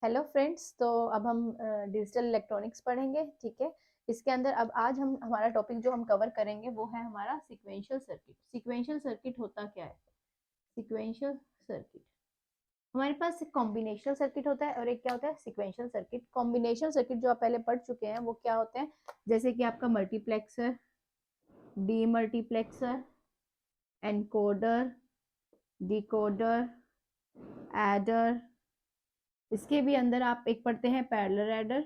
Hello friends. तो अब हम डिजिटल इलेक्ट्रॉनिक्स पढ़ेंगे। ठीक है। इसके अंदर अब आज हम हमारा टॉपिक जो हम कवर करेंगे वो है हमारा सीक्वेंशियल सर्किट। सीक्वेंशियल सर्किट होता क्या है? सीक्वेंशियल सर्किट हमारे पास एक कॉम्बिनेशनल सर्किट होता है और एक क्या होता है, सीक्वेंशियल सर्किट। कॉम्बिनेशनल सर्किट जो आप पहले पढ़ चुके हैं वो क्या होते हैं, जैसे कि आपका multiplexer, demultiplexer, encoder, decoder, adder. इसके भी अंदर आप एक पढ़ते हैं पैरेलल एडर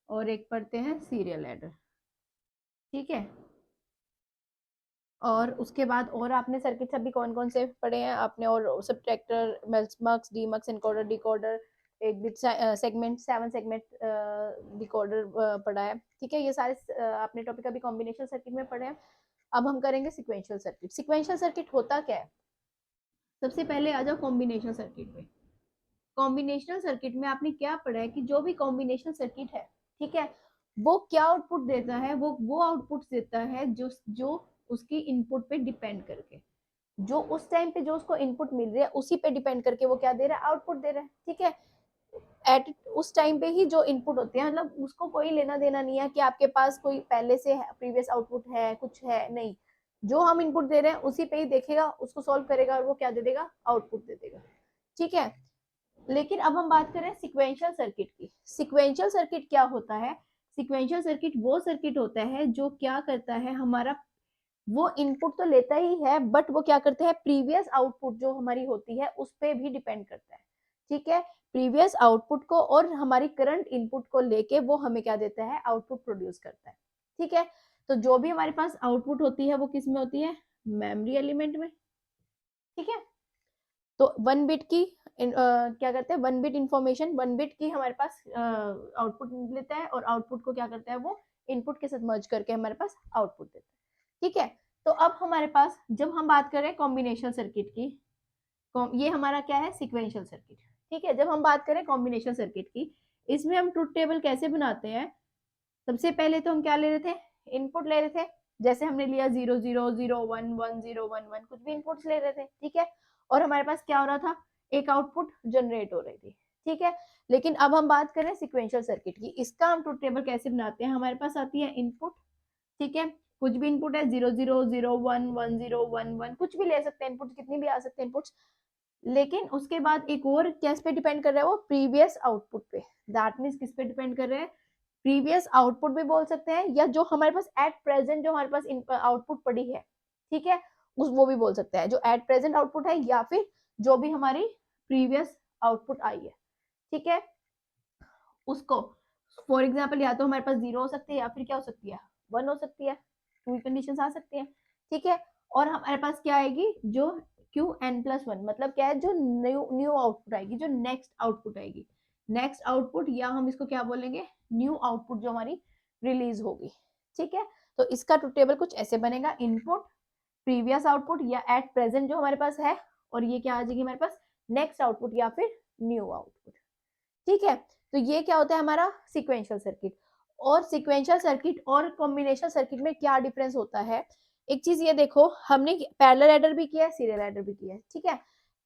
और एक पढ़ते हैं सीरियल एडर। ठीक है। और उसके बाद और आपने सर्किट अभी कौन कौन से पढ़े हैं आपने? और subtractor, mulls, demux, encoder, decoder, एक बिट सेगमेंट, 7 सेगमेंट डिकोडर पढ़ा है। ठीक है। ये सारे आपने टॉपिक अभी कॉम्बिनेशन सर्किट में पढ़े हैं। अब हम करेंगे सिक्वेंशियल सर्किट। सिक्वेंशियल सर्किट होता क्या है? सबसे पहले आ जाओ कॉम्बिनेशन सर्किट में। कॉम्बिनेशनल सर्किट में आपने क्या पढ़ा है कि जो भी कॉम्बिनेशन सर्किट है, ठीक है, वो क्या आउटपुट देता है? वो आउटपुट देता है जो जो उसकी इनपुट पे डिपेंड करके, जो उस टाइम पे जो उसको इनपुट मिल रही है उसी पे डिपेंड करके वो क्या दे रहा है, आउटपुट दे रहा है। ठीक है। एट उस टाइम पे ही जो इनपुट होते हैं, मतलब उसको कोई लेना देना नहीं है कि आपके पास कोई पहले से प्रीवियस आउटपुट है, कुछ है नहीं। जो हम इनपुट दे रहे हैं उसी पे ही देखेगा, उसको सॉल्व करेगा और वो क्या दे देगा, आउटपुट दे देगा। ठीक है। लेकिन अब हम बात करें सिक्वेंशियल सर्किट की। सिक्वेंशियल सर्किट क्या होता है? सिक्वेंशियल सर्किट वो सर्किट होता है जो क्या करता है, हमारा वो इनपुट तो लेता ही है बट वो क्या करते हैं, प्रीवियस आउटपुट जो हमारी होती है उस पर भी डिपेंड करता है। ठीक है। प्रीवियस आउटपुट को और हमारी करंट इनपुट को लेके वो हमें क्या देता है, आउटपुट प्रोड्यूस करता है। ठीक है। तो जो भी हमारे पास आउटपुट होती है वो किस में होती है, मेमोरी एलिमेंट में। ठीक है। तो 1 बिट की क्या करते हैं, 1 बिट इंफॉर्मेशन, 1 बिट की हमारे पास आउटपुट लेता है और आउटपुट को क्या करता है, वो इनपुट के साथ मर्ज करके हमारे पास आउटपुट देता है। ठीक है। तो अब हमारे पास जब हम बात करें कॉम्बिनेशन सर्किट की, ये हमारा क्या है, सिक्वेंशियल सर्किट। ठीक है। जब हम बात करें कॉम्बिनेशन सर्किट की, इसमें हम ट्रुथ टेबल कैसे बनाते हैं? सबसे पहले तो हम क्या ले रहे थे, इनपुट ले रहे थे। जैसे हमने लिया 0 0 0 1 1 0 1 1, कुछ भी इनपुट्स ले रहे थे। ठीक है। और हमारे पास क्या हो रहा था, एक आउटपुट जनरेट हो रही थी। ठीक है। लेकिन अब हम बात करें सिक्वेंशियल सर्किट की, इसका हम ट्रुथ टेबल कैसे बनाते हैं? हमारे पास आती है इनपुट। ठीक है। कुछ भी इनपुट है, 0 0 0 1 1 0 1 1, कुछ भी ले सकते हैं इनपुट, कितनी भी आ सकते हैं इनपुट्स। लेकिन उसके बाद एक और किस पे डिपेंड कर रहा है, वो प्रीवियस आउटपुट पे। दैट मीन्स किस पे डिपेंड कर रहे हैं, प्रीवियस आउटपुट भी बोल सकते हैं, या जो हमारे पास एट प्रेजेंट जो हमारे पास आउटपुट पड़ी है। ठीक है। उस वो भी बोल सकते हैं जो एट प्रेजेंट आउटपुट है, या फिर जो भी हमारी प्रीवियस आउटपुट आई है। ठीक है। उसको फॉर एग्जाम्पल या तो हमारे पास 0 हो सकती है या फिर क्या हो सकती है, 1 हो सकती है। टू कंडीशन आ सकती है। ठीक है। और हमारे पास क्या आएगी, जो Qn+1, मतलब क्या है, जो न्यू न्यू आउटपुट आएगी, जो नेक्स्ट आउटपुट आएगी, नेक्स्ट आउटपुट, या हम इसको क्या बोलेंगे, न्यू आउटपुट जो हमारी रिलीज होगी। ठीक है। तो इसका ट्रुथ टेबल कुछ ऐसे बनेगा, इनपुट, प्रीवियस आउटपुट या एट प्रेजेंट जो हमारे पास है, और ये क्या आ जाएगी हमारे पास, नेक्स्ट आउटपुट या फिर न्यू आउटपुट। ठीक है। तो ये क्या होता है हमारा सिक्वेंशियल सर्किट। और सिक्वेंशियल सर्किट और कॉम्बिनेशन सर्किट में क्या डिफरेंस होता है, एक चीज ये देखो, हमने पैरेलल एडर भी किया है, सीरियल एडर भी किया है। ठीक है।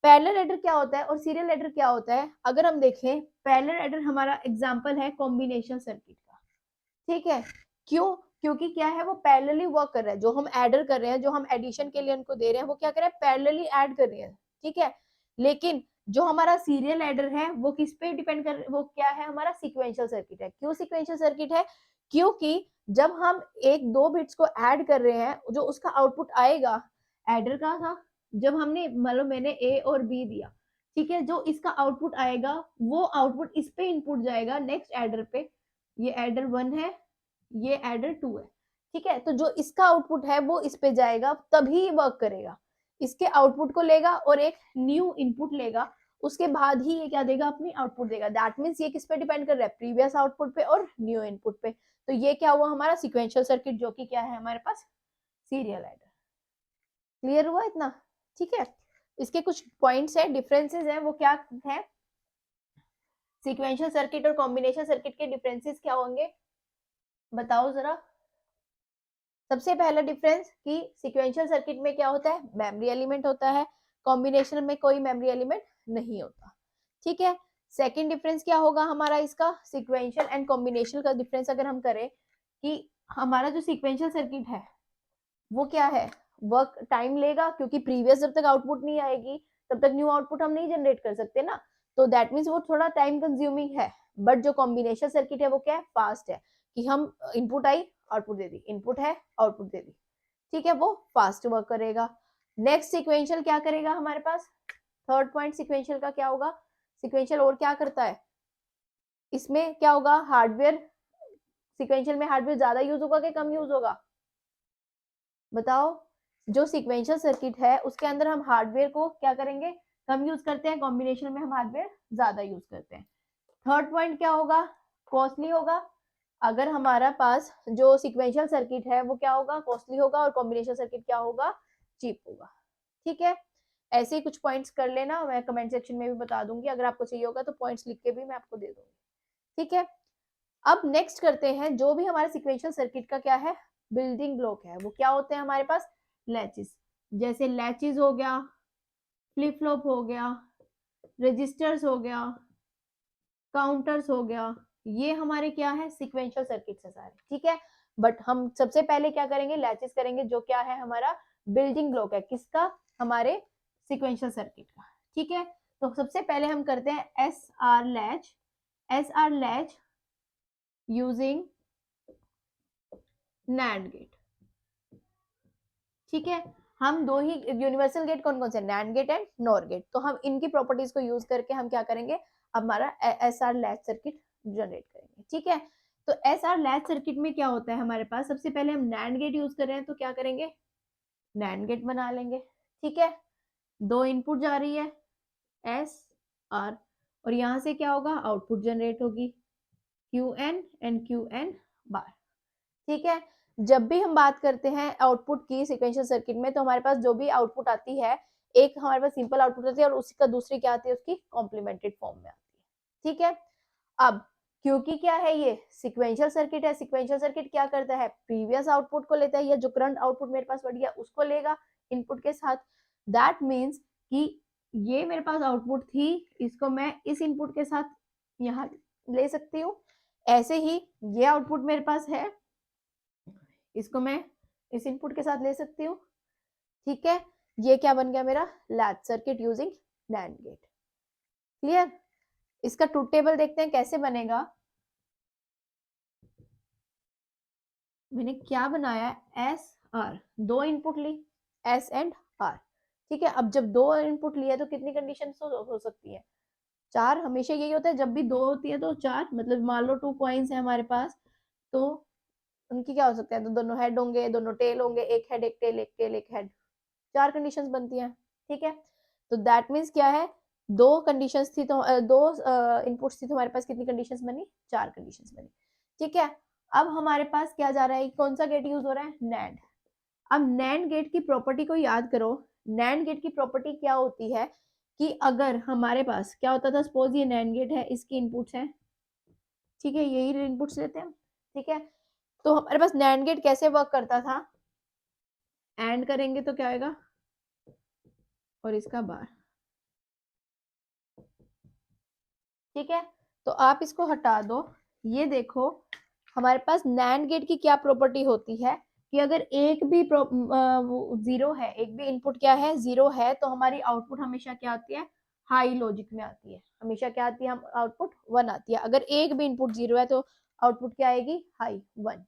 पैरेलल एडर क्या होता है और सीरियल एडर क्या होता है? अगर हम देखें, पैरेलल एडर हमारा एग्जांपल है कॉम्बिनेशन सर्किट का। ठीक है। क्यों? क्योंकि क्या है, वो पैरेलली वर्क कर रहा है। जो हम एडर कर रहे हैं, जो हम एडिशन के लिए उनको दे रहे हैं, वो क्या कर रहे हैं, पैरेलली ऐड कर रहे हैं। ठीक है। लेकिन जो हमारा सीरियल एडर है वो किस पे डिपेंड कर, वो क्या है, हमारा सिक्वेंशियल सर्किट है। क्यों सिक्वेंशियल सर्किट है? क्योंकि जब हम एक दो बिट्स को ऐड कर रहे हैं, जो उसका आउटपुट आएगा, एडर का था, जब हमने मतलब मैंने ए और बी दिया, ठीक है, जो इसका आउटपुट आएगा वो आउटपुट इस पे इनपुट जाएगा नेक्स्ट एडर पे। ये एडर 1 है, ये एडर 2 है। ठीक है। तो जो इसका आउटपुट है वो इस पे जाएगा, तभी वर्क करेगा। इसके आउटपुट को लेगा और एक न्यू इनपुट लेगा, उसके बाद ही ये क्या देगा, अपनी आउटपुट देगा। दैट मीन्स ये किस पे डिपेंड कर रहा है, प्रीवियस आउटपुट पे और न्यू इनपुट पे। तो ये क्या हुआ हमारा सिक्वेंशियल सर्किट, जो कि क्या है हमारे पास, सीरियल एडर। क्लियर हुआ इतना? ठीक है। इसके कुछ पॉइंट्स है, डिफरेंसेस है, वो क्या है, सिक्वेंशियल सर्किट और कॉम्बिनेशन सर्किट के डिफरेंसेस क्या होंगे, बताओ जरा। सबसे पहला डिफरेंस कि सिक्वेंशियल सर्किट में क्या होता है, मेमोरी एलिमेंट होता है, कॉम्बिनेशन में कोई मेमोरी एलिमेंट नहीं होता। ठीक है। सेकेंड डिफरेंस क्या होगा हमारा इसका, सिक्वेंशियल एंड कॉम्बिनेशन का डिफरेंस अगर हम करें कि हमारा जो सिक्वेंशियल सर्किट है वो क्या है, वर्क टाइम लेगा, क्योंकि प्रीवियस जब तक आउटपुट नहीं आएगी तब तक न्यू आउटपुट हम नहीं जनरेट कर सकते ना, तो दैट मीन्स वो थोड़ा टाइम कंज्यूमिंग है। बट जो कॉम्बिनेशन सर्किट है वो क्या है, फास्ट है, कि हम इनपुट आई आउटपुट दे दी, इनपुट है आउटपुट दे दी, ठीक है, वो फास्ट वर्क करेगा। नेक्स्ट सिक्वेंशियल क्या करेगा हमारे पास, थर्ड पॉइंट सिक्वेंशियल का क्या होगा, सिक्वेंशियल और क्या करता है, इसमें क्या होगा, हार्डवेयर, सिक्वेंशियल में हार्डवेयर ज्यादा यूज होगा कि कम यूज होगा, बताओ। जो सिक्वेंशियल सर्किट है उसके अंदर हम हार्डवेयर को क्या करेंगे, कम यूज करते हैं, कॉम्बिनेशन में हम हार्डवेयर ज्यादा यूज करते हैं। थर्ड पॉइंट क्या होगा, कॉस्टली होगा, अगर हमारा पास जो सिक्वेंशियल सर्किट है वो क्या होगा, कॉस्टली होगा, और कॉम्बिनेशन सर्किट क्या होगा, चीप होगा, ठीक है। ऐसे ही कुछ पॉइंट्स कर लेना, मैं कमेंट सेक्शन में भी बता दूंगी, अगर आपको चाहिए होगा तो पॉइंट्स लिख के भी मैं आपको दे दूंगी, ठीक है। अब नेक्स्ट करते हैं, जो भी हमारे सिक्वेंशियल सर्किट का क्या है, बिल्डिंग ब्लॉक है, वो क्या होते हैं हमारे पास, लैचेस, जैसे लैचेस हो गया, फ्लिप फ्लॉप हो गया, रजिस्टर्स हो गया, काउंटर्स हो गया, ये हमारे क्या है, सिक्वेंशियल सर्किट है सारे, ठीक है। बट हम सबसे पहले क्या करेंगे, लैचेस करेंगे, जो क्या है हमारा बिल्डिंग ब्लॉक है, किसका, हमारे सिक्वेंशियल सर्किट का, ठीक है। तो सबसे पहले हम करते हैं S R latch, S R latch using NAND gate, ठीक है। हम दो ही यूनिवर्सल गेट कौन कौन से, NAND gate and NOR gate, तो हम इनकी प्रॉपर्टीज को यूज करके हम क्या करेंगे, हमारा S R latch circuit generate करेंगे, ठीक है। तो एस आर लैच सर्किट में क्या होता है हमारे पास, सबसे पहले हम नैंड गेट यूज कर रहे हैं तो क्या करेंगे, नैंड गेट बना लेंगे, ठीक है। दो इनपुट जा रही है एस आर, और यहां से क्या होगा, आउटपुट जनरेट होगी Q N and Q N बार, ठीक है। जब भी हम बात करते हैं आउटपुट की सिक्वेंशियल सर्किट में, तो हमारे पास जो भी आउटपुट आती है, एक हमारे पास सिंपल आउटपुट आती है और उसका दूसरी क्या आती है, उसकी कॉम्प्लीमेंटेड फॉर्म में आती है, ठीक है। अब क्योंकि क्या है, ये सिक्वेंशियल सर्किट है, सिक्वेंशियल सर्किट क्या करता है, प्रीवियस आउटपुट को लेता है, या जो करंट आउटपुट मेरे पास बढ़ गया उसको लेगा इनपुट के साथ, दैट मीन्स कि ये मेरे पास आउटपुट थी, इसको मैं इस इनपुट के साथ यहाँ ले सकती हूँ, ऐसे ही ये आउटपुट मेरे पास है, इसको मैं इस इनपुट के साथ ले सकती हूँ, ठीक है। ये क्या बन गया मेरा, latch circuit using NAND gate, clear. इसका ट्रूथ टेबल देखते हैं कैसे बनेगा, मैंने क्या बनाया, एस आर, दो इनपुट ली, एस एंड आर, ठीक है। अब जब दो इनपुट लिया तो कितनी कंडीशन हो सकती है, चार, हमेशा यही होता है, जब भी दो होती है तो चार, मतलब मान लो 2 कॉइन्स है हमारे पास, तो उनकी क्या हो सकता है, तो दोनों हेड होंगे, दोनों टेल होंगे, एक हेड एक टेल, एक टेल एक हेड, चार कंडीशंस बनती हैं, ठीक है। तो दैट मीन्स क्या है, दो कंडीशंस थी तो दो इनपुट्स थी तो हमारे पास कितनी कंडीशंस बनी, चार कंडीशंस बनी, ठीक है। अब हमारे पास क्या जा रहा है, कौन सा गेट यूज हो रहा है, नैंड। अब नैंड गेट की प्रॉपर्टी को याद करो, नैंड गेट की प्रॉपर्टी क्या होती है, कि अगर हमारे पास क्या होता था, सपोज ये नैंड गेट है, इसकी इनपुट्स हैं, ठीक है, यही इनपुट्स लेते हैं, ठीक है। तो हमारे पास नैंड गेट कैसे वर्क करता था, एंड करेंगे तो क्या आएगा, और इसका बार, ठीक है। तो आप इसको हटा दो, ये देखो हमारे पास नैंड गेट की क्या प्रॉपर्टी होती है, कि अगर एक भी जीरो है, एक भी इनपुट क्या है, जीरो है, तो हमारी आउटपुट हमेशा क्या आती है, हाई लॉजिक में आती है, हमेशा क्या आती है, हम आउटपुट 1 आती है, अगर एक भी इनपुट जीरो है तो आउटपुट क्या आएगी, हाई 1,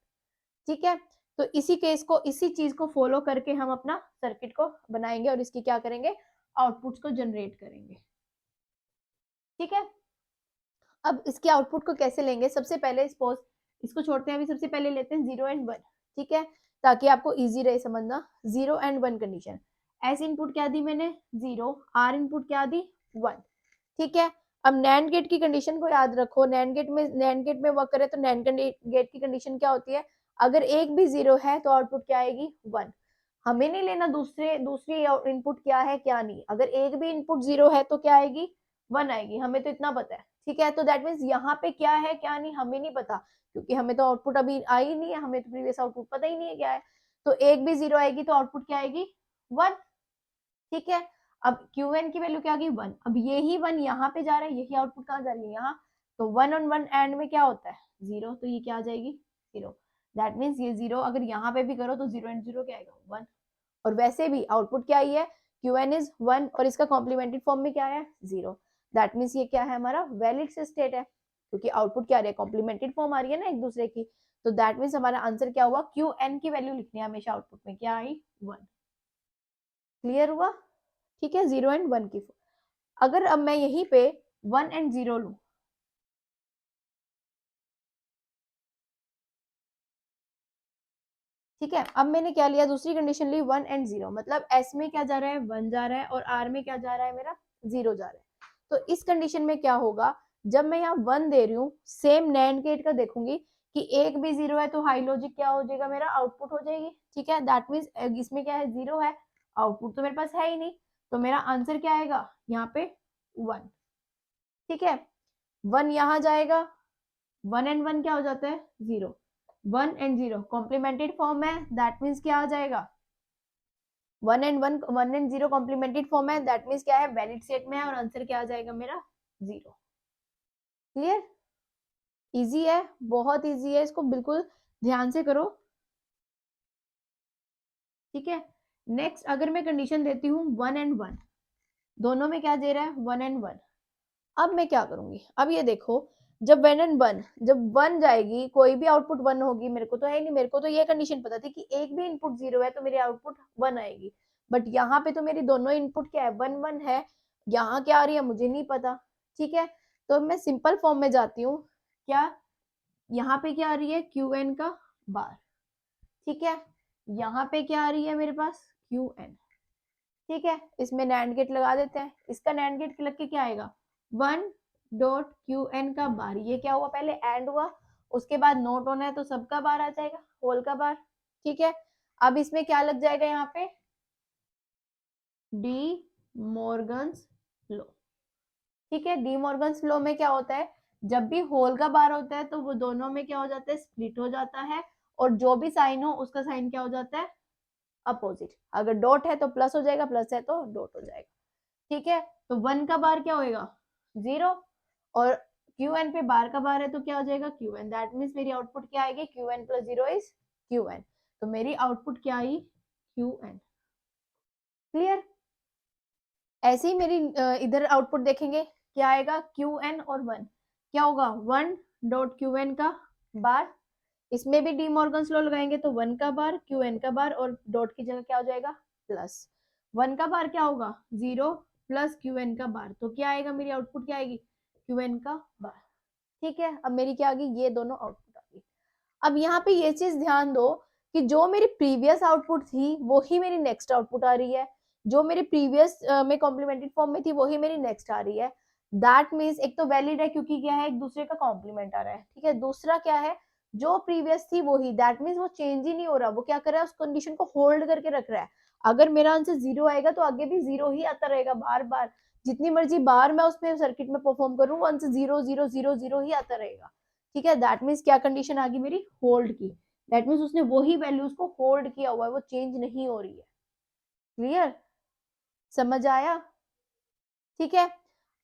ठीक है। तो इसी केस को, इसी चीज को फॉलो करके हम अपना सर्किट को बनाएंगे और इसकी क्या करेंगे, आउटपुट्स को जनरेट करेंगे, ठीक है। अब इसके आउटपुट को कैसे लेंगे, सबसे पहले सपोज इसको छोड़ते हैं अभी, सबसे पहले लेते हैं 0 एंड 1, ठीक है, ताकि आपको इजी रहे समझना। 0 एंड 1 कंडीशन, एस इनपुट क्या दी मैंने 0, आर इनपुट क्या दी 1, ठीक है। अब नैंड गेट की कंडीशन को याद रखो, नैंड गेट में वर्क करें तो नैंड गेट की कंडीशन क्या होती है, अगर एक भी 0 है तो आउटपुट क्या आएगी 1, हमें नहीं लेना दूसरी इनपुट क्या है क्या नहीं, अगर एक भी इनपुट 0 है तो क्या आएगी 1 आएगी, हमें तो इतना पता है, ठीक है। तो दैट मीन्स यहाँ पे क्या है क्या नहीं हमें नहीं पता, क्योंकि हमें तो आउटपुट अभी आई नहीं है, हमें तो प्रीवियस आउटपुट पता ही नहीं है क्या है, तो एक भी 0 आएगी तो आउटपुट क्या आएगी 1, ठीक है। अब क्यू एन की वैल्यू क्या आ गई 1। अब यही 1 यहाँ पे जा रहा है, यही आउटपुट कहाँ जा रही है यहाँ, तो 1 on 1 एंड में क्या होता है 0, तो ये क्या आ जाएगी 0। दैट मीन्स ये 0 अगर यहाँ पे भी करो तो 0 एंड 0 क्या आएगा 1। और वैसे भी आउटपुट क्या आई है क्यू एन इज 1 और इसका कॉम्प्लीमेंटेड फॉर्म में क्या है 0। दैट मीन्स ये क्या है हमारा वैलिड स्टेट है, क्योंकि आउटपुट क्या आ रही है कॉम्प्लीमेंटेड फॉर्म आ रही है ना एक दूसरे की। तो दैट मीन्स हमारा आंसर क्या हुआ क्यू एन की वैल्यू लिखनी है हमेशा आउटपुट में, क्या आई 1। क्लियर हुआ? ठीक है, 0 एंड 1 की। अगर अब मैं यहीं पे 1 एंड 0 लूं, ठीक है, अब मैंने क्या लिया दूसरी कंडीशन ली 1 एंड 0, मतलब एस में क्या जा रहा है 1 जा रहा है और आर में क्या जा रहा है मेरा 0 जा रहा है। तो इस कंडीशन में क्या होगा, जब मैं यहाँ 1 दे रही हूँ सेम नैंड गेट का देखूंगी कि एक भी 0 है तो हाई लॉजिक क्या हो जाएगा मेरा आउटपुट हो जाएगी। ठीक है, दैट मीन्स इसमें क्या है 0 है, आउटपुट तो मेरे पास है ही नहीं, तो मेरा आंसर क्या आएगा यहाँ पे 1। ठीक है, 1 यहाँ जाएगा, 1 एंड 1 क्या हो जाता है 0, 1 एंड 0 कॉम्प्लीमेंटेड फॉर्म है, दैट मीन्स क्या आ जाएगा 1 एंड 1, 1 एंड 0 कॉम्प्लीमेंटेड फॉर्म है, दैट मीन्स क्या है वैलिड स्टेट में है और आंसर क्या आ जाएगा मेरा 0। क्लियर? इजी है, बहुत इजी है, इसको बिल्कुल ध्यान से करो। ठीक है, नेक्स्ट अगर मैं कंडीशन देती हूँ 1 एंड 1, दोनों में क्या दे रहा है 1 एंड 1। अब मैं क्या करूंगी, अब ये देखो जब 1 एंड 1, जब 1 जाएगी कोई भी आउटपुट 1 होगी, मेरे को तो है नहीं, मेरे को तो ये कंडीशन पता थी कि एक भी इनपुट 0 है तो मेरी आउटपुट 1 आएगी, बट यहाँ पे तो मेरी दोनों इनपुट क्या है 1 1 है, यहाँ क्या आ रही है मुझे नहीं पता। ठीक है, तो मैं सिंपल फॉर्म में जाती हूँ, क्या यहाँ पे क्या आ रही है क्यू एन का बार। ठीक है, यहाँ पे क्या आ रही है मेरे पास क्यू एन। ठीक है, इसमें नैंड गेट लगा देते हैं, इसका नैंड गेट लग के क्या आएगा 1 डॉट क्यू एन का बार, ये क्या हुआ पहले एंड हुआ, उसके बाद नोट होना है तो सबका बार आ जाएगा होल का बार। ठीक है, अब इसमें क्या लग जाएगा यहाँ पे डी मॉर्गन्स लॉ। ठीक है, डी मॉर्गन्स लॉ में क्या होता है जब भी होल का बार होता है तो वो दोनों में क्या हो जाता है स्प्लिट हो जाता है, और जो भी साइन हो उसका साइन क्या हो जाता है अपोजिट, अगर डॉट है तो प्लस हो जाएगा, प्लस है तो डॉट हो जाएगा। ठीक है, तो 1 का बार क्या होएगा 0 और क्यू एन पे बार का बार है तो क्या हो जाएगा क्यू एन, दैट मीन्स मेरी आउटपुट क्या आएगी Q N plus 0 is Q N, तो मेरी आउटपुट क्या आई क्यू एन। क्लियर? ऐसे ही मेरी इधर आउटपुट देखेंगे क्या आएगा क्यू एन और 1, क्या होगा 1 डॉट क्यू एन का बार, इसमें भी डी मॉर्गन्स लॉ लगाएंगे तो 1 का बार क्यू एन का बार और डॉट की जगह क्या हो जाएगा प्लस, 1 का बार क्या होगा 0 प्लस क्यू एन का बार, तो क्या आएगा मेरी आउटपुट क्या आएगी क्यू एन का बार। ठीक है, अब मेरी क्या आ गई ये दोनों आउटपुट आ गई। अब यहाँ पे ये चीज ध्यान दो कि जो मेरी प्रीवियस आउटपुट थी वो ही मेरी नेक्स्ट आउटपुट आ रही है, जो मेरी प्रीवियस में कॉम्प्लीमेंटेड फॉर्म में थी वही मेरी नेक्स्ट आ रही है। दैट मीन्स एक तो वैलिड है क्योंकि क्या है एक दूसरे का कॉम्प्लीमेंट आ रहा है। ठीक है, दूसरा क्या है जो प्रीवियस थी वही, दैट मीन्स वो चेंज ही नहीं हो रहा, वो क्या कर रहा है उस कंडीशन को होल्ड करके रख रहा है। अगर मेरा आंसर 0 आएगा तो आगे भी 0 ही आता रहेगा बार बार, जितनी मर्जी बार मैं उसमें सर्किट में परफॉर्म करूँ आंसर 0 0 0 0 ही आता रहेगा। ठीक है, दैट मीन्स क्या कंडीशन आ गई मेरी होल्ड की, दैट मीन्स उसने वही वैल्यूज को होल्ड किया हुआ है, वो चेंज नहीं हो रही है। क्लियर? समझ आया? ठीक है,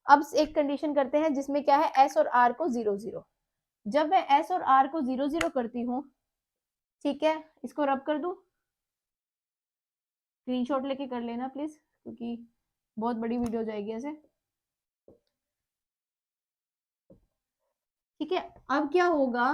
अब एक कंडीशन करते हैं जिसमें क्या है एस और आर को 0 0, जब मैं एस और आर को 0 0 करती हूँ, ठीक है, इसको रब कर दूं, स्क्रीनशॉट लेके कर लेना प्लीज क्योंकि बहुत बड़ी वीडियो हो जाएगी ऐसे। ठीक है, अब क्या होगा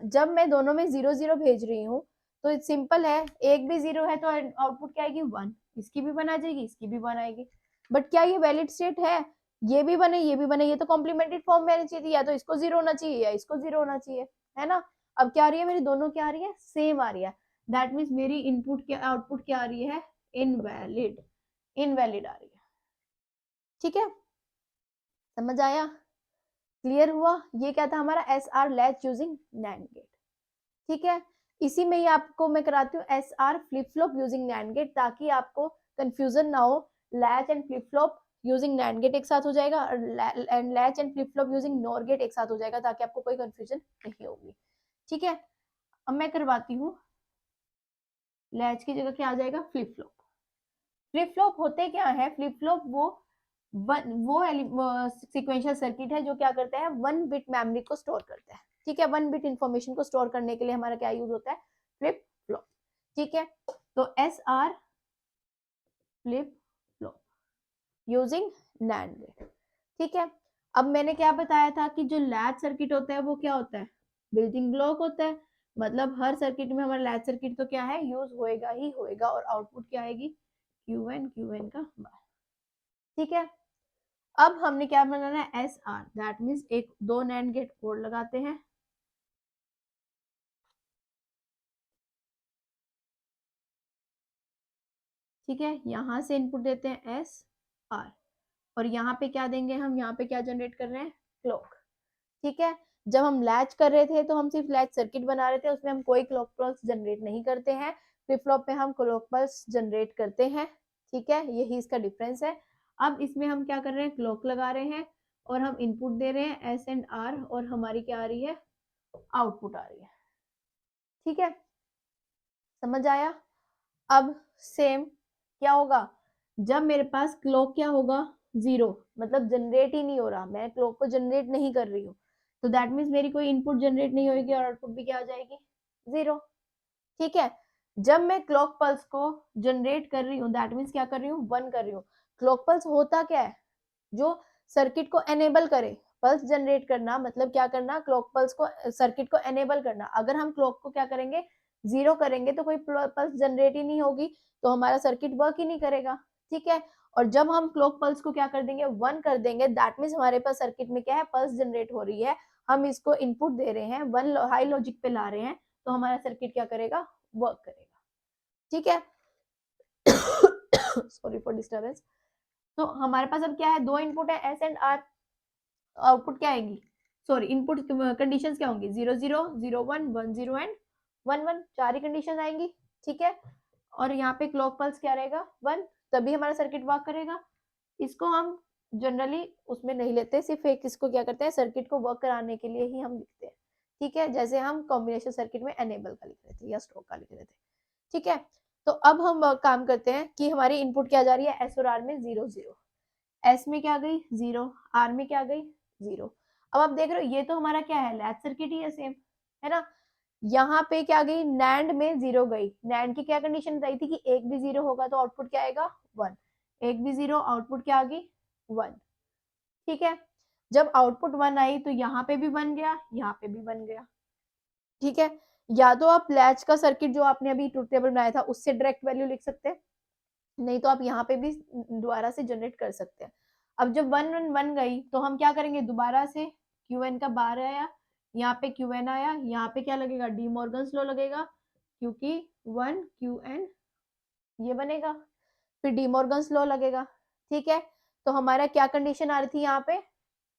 जब मैं दोनों में 0 0 भेज रही हूँ तो सिंपल है, एक भी 0 है तो आउटपुट क्या आएगी 1, इसकी भी 1 आ जाएगी इसकी भी 1 आएगी, बट क्या ये वैलिड स्टेट है ये भी बने ये भी बने, ये तो कॉम्प्लीमेंटेड फॉर्म में आनी चाहिए, या तो इसको 0 होना चाहिए या इसको 0 होना चाहिए, है ना। अब क्या आ रही है मेरी दोनों क्या आ रही है सेम आ रही है, दैट मीन्स मेरी इनपुट क्या आउटपुट क्या आ रही है इनवैलिड, इनवैलिड आ रही है। ठीक है, समझ आया? क्लियर हुआ? ये क्या था हमारा S R latch using NAND gate. ठीक है, इसी में ही आपको मैं कराती हूँ S R flip flop using NAND gate, ताकि आपको कंफ्यूजन ना हो, latch and flip flop using NAND gate एक साथ हो जाएगा और latch and flip flop using NOR gate एक साथ हो जाएगा, ताकि आपको कोई कंफ्यूजन नहीं होगी। ठीक है, अब मैं करवाती हूँ लैच की जगह क्या आ जाएगा फ्लिप फ्लॉप। फ्लिप फ्लॉप होते क्या है, फ्लिप फ्लॉप वो सीक्वेंशियल सर्किट है जो क्या करते हैं, 1 बिट मेमोरी को स्टोर करते हैं। ठीक है, 1 बिट इंफॉर्मेशन को स्टोर करने के लिए हमारा क्या यूज होता है, फ्लिप फ्लॉप। ठीक है, तो S R flip flop using NAND gate. ठीक है, अब मैंने क्या बताया था कि जो लैच सर्किट होता है वो क्या होता है, बिल्डिंग ब्लॉक होता है। मतलब हर सर्किट में हमारा लैच सर्किट तो क्या है, यूज होएगा ही होएगा, और आउटपुट क्या आएगी, क्यू एन का बार। ठीक है, अब हमने क्या बनाना है, एस आर, दैट मीन्स एक दो नैंड गेट और लगाते हैं। ठीक है, यहां से इनपुट देते हैं एस आर, और यहाँ पे क्या देंगे हम, यहाँ पे क्या जनरेट कर रहे हैं, क्लॉक। ठीक है, जब हम लैच कर रहे थे तो हम सिर्फ लैच सर्किट बना रहे थे, उसमें हम कोई क्लॉक पल्स जनरेट नहीं करते हैं। फ्लिप फ्लॉप में हम क्लॉक पल्स जनरेट करते हैं। ठीक है, यही इसका डिफरेंस है। अब इसमें हम क्या कर रहे हैं, क्लॉक लगा रहे हैं और हम इनपुट दे रहे हैं एस एंड आर, और हमारी क्या आ रही है, आउटपुट आ रही है। ठीक है, समझ आया। अब सेम क्या होगा, जब मेरे पास क्लॉक क्या होगा, 0, मतलब जनरेट ही नहीं हो रहा, मैं क्लॉक को जनरेट नहीं कर रही हूँ, तो दैट मीन्स मेरी कोई इनपुट जनरेट नहीं होगी और आउटपुट भी क्या हो जाएगी, 0। ठीक है, जब मैं क्लॉक पल्स को जनरेट कर रही हूँ, दैट मीन्स क्या कर रही हूँ, 1 कर रही हूँ। क्लॉक पल्स होता क्या है, जो सर्किट को एनेबल करे। पल्स जनरेट करना मतलब क्या करना, क्लॉक पल्स को, सर्किट को एनेबल करना। अगर हम क्लॉक को क्या करेंगे, 0 करेंगे तो कोई पल्स जनरेट ही नहीं होगी, तो हमारा सर्किट वर्क ही नहीं करेगा। ठीक है, और जब हम क्लॉक पल्स को क्या कर देंगे, 1 कर देंगे, दैट मीन्स हमारे पास सर्किट में क्या है, पल्स जनरेट हो रही है, हम इसको इनपुट दे रहे हैं, 1 हाई लॉजिक पे ला रहे हैं, तो हमारा सर्किट क्या करेगा, वर्क करेगा। ठीक है, सॉरी फॉर डिस्टर्बेंस। तो हमारे पास अब क्या है, दो इनपुट है एस एंड आर, आउटपुट क्या आएगी, सॉरी इनपुट कंडीशंस क्या होंगी, 0 0 0 1 1 0 एंड 1 1, 4 ही कंडीशन आएंगी। ठीक है, और यहाँ पे क्लॉक पल्स क्या रहेगा, 1, तभी हमारा सर्किट वर्क करेगा। इसको हम जनरली उसमें नहीं लेते, सिर्फ एक इसको क्या करते हैं, सर्किट को वर्क कराने के लिए ही हम लिखते हैं। ठीक है, जैसे हम कॉम्बिनेशन सर्किट में एनेबल का लिख रहे थे या स्ट्रोक का लिख रहे थे। ठीक है, तो अब हम काम करते हैं कि हमारी इनपुट क्या जा रही है, एस और आर में 0 0, एस में क्या गई 0, आर में क्या गई 0। अब आप देख रहे हो ये तो हमारा क्या है, लैच सर्किट ही है सेम, है ना। यहाँ पे क्या गई, नैंड में 0 गई, नैंड की क्या कंडीशन बताई थी कि एक भी 0 होगा तो आउटपुट क्या आएगा 1, एक भी 0, आउटपुट क्या आ गई 1। ठीक है, जब आउटपुट 1 आई तो यहाँ पे भी बन गया, यहाँ पे भी बन गया। ठीक है, या तो आप लैच का सर्किट जो आपने अभी ट्रुथ टेबल बनाया था उससे डायरेक्ट वैल्यू लिख सकते हैं, नहीं तो आप यहाँ पे भी दोबारा से जनरेट कर सकते हैं। अब जब 1 1 बन गई तो हम क्या करेंगे, दोबारा से क्यू एन का बार आया, यहाँ पे क्यू एन आया, यहाँ पे क्या लगेगा, डी मॉर्गन्स लॉ लगेगा, क्योंकि 1 क्यू एन ये बनेगा, फिर डी मॉर्गन्स लॉ लगेगा। ठीक है, तो हमारा क्या कंडीशन आ रही थी, यहाँ पे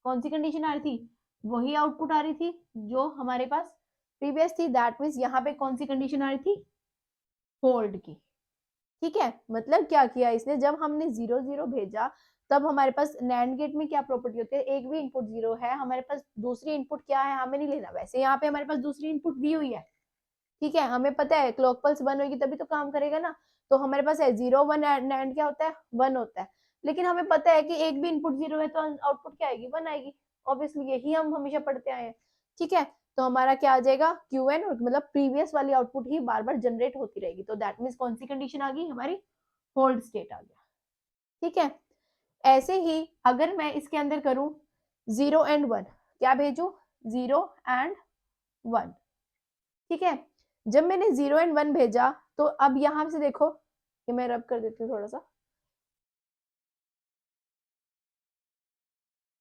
कौन सी कंडीशन आ रही थी, वही आउटपुट आ रही थी जो हमारे पास प्रीवियस थी, दैट मीन्स यहाँ पे कौन सी कंडीशन आ रही थी, होल्ड की। ठीक है, मतलब क्या किया इसने, जब हमने 0 0 भेजा तब हमारे पास नैंड गेट में क्या प्रॉपर्टी होती है, एक भी इनपुट 0 है, हमारे पास दूसरी इनपुट क्या है हमें नहीं लेना, वैसे यहाँ पे हमारे पास दूसरी इनपुट दी हुई है। ठीक है, हमें पता है क्लॉक पल्स 1 होगी तभी तो काम करेगा ना, तो हमारे पास है 0 1, नैंड क्या होता है 1 होता है, लेकिन हमें पता है कि एक भी इनपुट 0 है तो आउटपुट क्या आएगी 1 आएगी, ऑब्वियसली यही हम हमेशा पढ़ते आए हैं। ठीक है, तो हमारा क्या आ जाएगा, क्यू एन, मतलब प्रीवियस वाली आउटपुट ही बार बार जनरेट होती रहेगी, तो दैट मीन्स कौन सी कंडीशन आ गई हमारी, होल्ड स्टेट आ गया। ठीक है, ऐसे ही अगर मैं इसके अंदर करूं 0 एंड 1, क्या भेजू 0 एंड 1। ठीक है, जब मैंने 0 एंड 1 भेजा तो अब यहां से देखो कि मैं रब कर देती हूँ थोड़ा सा,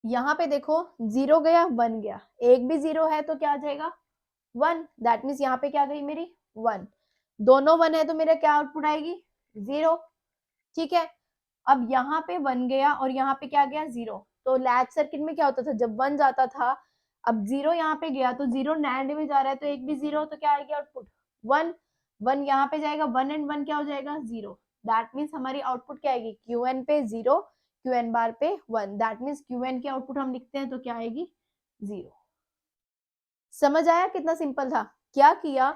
यहाँ पे देखो 0 गया 1 गया, एक भी 0 है तो क्या आ जाएगा 1, दैट मीन्स यहाँ पे क्या गई मेरी 1, दोनों 1 है तो मेरा क्या आउटपुट आएगी 0। ठीक है, अब यहाँ पे 1 गया और यहाँ पे क्या गया 0, तो लैच सर्किट में क्या होता था, जब 1 जाता था, अब 0 यहाँ पे गया तो 0 नैंड में जा रहा है तो एक भी 0, तो क्या आएगा आउटपुट 1, 1 यहाँ पे जाएगा, 1 एंड 1 क्या हो जाएगा 0, दैट मीन्स हमारी आउटपुट क्या आएगी, क्यू एन पे 0, क्यू एन बार पे 1, दैट मीन्स क्यू एन की आउटपुट हम लिखते हैं तो क्या आएगी 0। समझ आया कितना सिंपल था, क्या किया,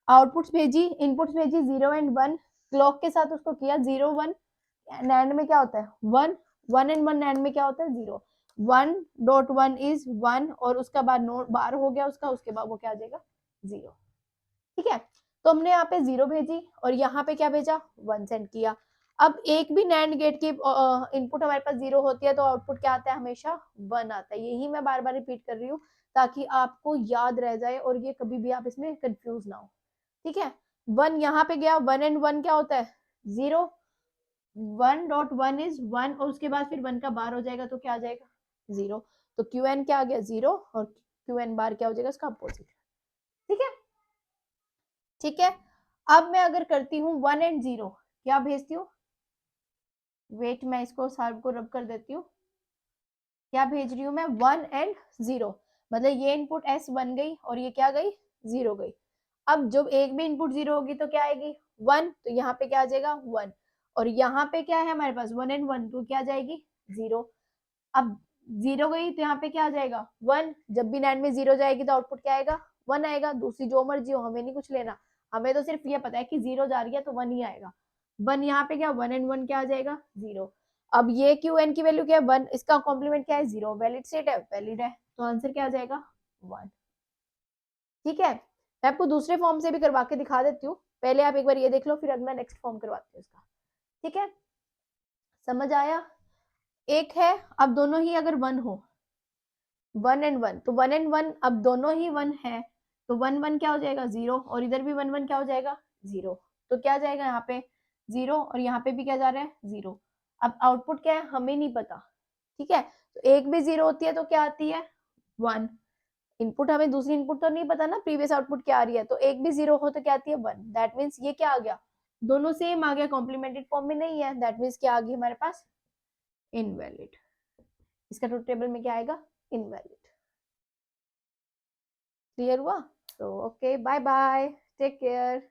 आउटपुट्स भेजी, इनपुट्स भेजी 0 एंड 1, क्लॉक के साथ उसको किया 0 1, नैंड में क्या होता है 1, 1 and 1 नैंड में क्या होता है 0, 1.1 इज 1 और उसका बाद नो बार हो गया उसका, उसके बाद वो क्या आ जाएगा 0। ठीक है, तो हमने यहाँ पे 0 भेजी और यहाँ पे क्या भेजा 1 सेंड किया। अब एक भी नैंड गेट की इनपुट हमारे पास 0 होती है तो आउटपुट क्या आता है हमेशा 1 आता है। यही मैं बार बार रिपीट कर रही हूँ ताकि आपको याद रह जाए और ये कभी भी आप इसमें कंफ्यूज ना हो। ठीक है, 1 यहाँ पे गया, 1 and 1 क्या होता है 0, 1.1 इज 1 और उसके बाद फिर 1 का बार हो जाएगा तो क्या आ जाएगा 0, तो क्यू एन क्या आ गया 0 और क्यू एन बार क्या हो जाएगा इसका अपोजिट। ठीक है, ठीक है, अब मैं अगर करती हूँ 1 and 0 क्या भेजती हूँ, वेट मैं इसको सार्व को रब कर देती हूँ, क्या भेज रही हूँ मैं 1 and 0, मतलब ये इनपुट S बन गई और ये क्या गई 0 गई। अब जब एक भी इनपुट 0 होगी तो क्या आएगी 1, तो यहाँ पे क्या आ जाएगा 1 और यहाँ पे क्या है हमारे पास 1 and 1 तो क्या आ जाएगी 0। अब 0 गई तो यहाँ पे क्या आ जाएगा 1, जब भी नैंड में 0 जाएगी तो आउटपुट क्या आएगा 1 आएगा, दूसरी जो मर्जी हो हमें नहीं कुछ लेना, हमें तो सिर्फ ये पता है कि 0 जा रही है तो 1 ही आएगा। 1 यहाँ पे क्या 1 and 1 क्या आ जाएगा 0। अब ये क्यू एन की वैल्यू क्या है 1, इसका कॉम्प्लीमेंट क्या है 0, वैलिड स्टेट है वैलिड है, तो आंसर क्या आ जाएगा 1। ठीक है, मैं आपको दूसरे फॉर्म से भी करवा के दिखा देती हूँ, पहले आप एक बार ये देख लो फिर अगला नेक्स्ट फॉर्म करवाती हूँ इसका। ठीक है, समझ आया। एक है अब दोनों ही अगर 1 हो 1 and 1 तो 1 and 1 अब दोनों ही 1 है तो 1 1 क्या हो जाएगा 0 और इधर भी 1 1 क्या हो जाएगा 0, तो क्या जाएगा यहाँ पे 0 और यहाँ पे भी क्या जा रहा है 0। अब आउटपुट क्या है हमें नहीं पता। ठीक है, तो एक भी 0 होती है तो क्या आती है 1, इनपुट हमें दूसरी इनपुट तो नहीं पता ना प्रीवियस आउटपुट क्या आ रही है, तो एक भी 0 हो तो क्या आती है 1, दैट मीन्स ये क्या आ गया दोनों सेम आ गया, कॉम्प्लीमेंटेड फॉर्म में नहीं है, दैट मीन्स क्या आ गई हमारे पास इनवैलिड, इसका ट्रुथ टेबल में क्या आएगा इनवैलिड। क्लियर हुआ, तो okay bye bye take care.